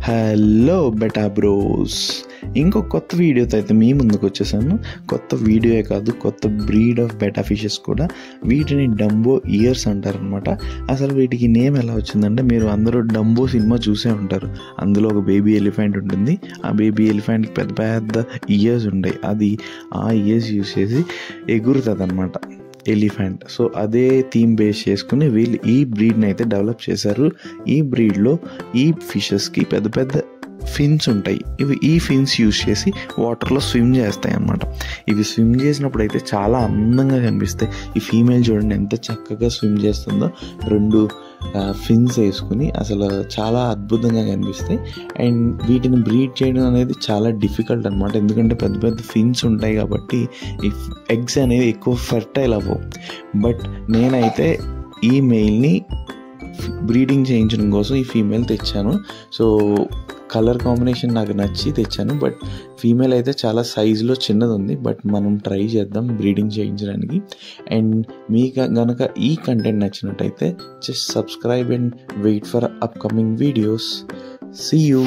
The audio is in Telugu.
హలో బెటా బ్రోస్, ఇంకో కొత్త వీడియోతో అయితే మీ ముందుకు వచ్చేసాను. కొత్త వీడియోయే కాదు, కొత్త బ్రీడ్ ఆఫ్ బెటా ఫిషెస్ కూడా. వీటిని డంబో ఇయర్స్ అంటారనమాట. అసలు వీటికి నేమ్ ఎలా వచ్చిందంటే, మీరు అందరూ డంబో సినిమా చూసే ఉంటారు. అందులో ఒక బేబీ ఎలిఫెంట్ ఉంటుంది. ఆ బేబీ ఎలిఫెంట్కి పెద్ద పెద్ద ఇయర్స్ ఉంటాయి. అది ఆ ఇయర్స్ యూజ్ చేసి ఎగురుతుంది అనమాట, ఎలిఫెంట్. సో అదే థీమ్ బేస్ చేసుకుని వీళ్ళు ఈ బ్రీడ్ని అయితే డెవలప్ చేశారు. ఈ బ్రీడ్లో ఈ ఫిషెస్కి పెద్ద పెద్ద ఫిన్స్ ఉంటాయి. ఈ ఫిన్స్ యూజ్ చేసి వాటర్లో స్విమ్ చేస్తాయి అన్నమాట. ఇవి స్విమ్ చేసినప్పుడు అయితే చాలా అందంగా కనిపిస్తాయి. ఈ ఫీమేల్ చూడండి ఎంత చక్కగా స్విమ్ చేస్తుందో, రెండు ఫిన్స్ వేసుకుని అసలు చాలా అద్భుతంగా కనిపిస్తాయి. అండ్ వీటిని బ్రీడ్ చేయడం అనేది చాలా డిఫికల్ట్ అనమాట, ఎందుకంటే పెద్ద పెద్ద ఫిన్స్ ఉంటాయి కాబట్టి ఈ ఎగ్స్ అనేవి ఎక్కువ ఫెర్టైల్ అవ్వవు. బట్ నేనైతే ఈ మెయిల్ని బ్రీడింగ్ చేయించడం కోసం ఈ ఫీమేల్ తెచ్చాను. సో కలర్ కాంబినేషన్ నాకు నచ్చి తెచ్చాను. బట్ ఫీమేల్ అయితే చాలా సైజులో చిన్నది ఉంది. బట్ మనం ట్రై చేద్దాం బ్రీడింగ్ చేయించడానికి. అండ్ మీకు గనక ఈ కంటెంట్ నచ్చినట్టయితే just subscribe and wait for upcoming videos. See you.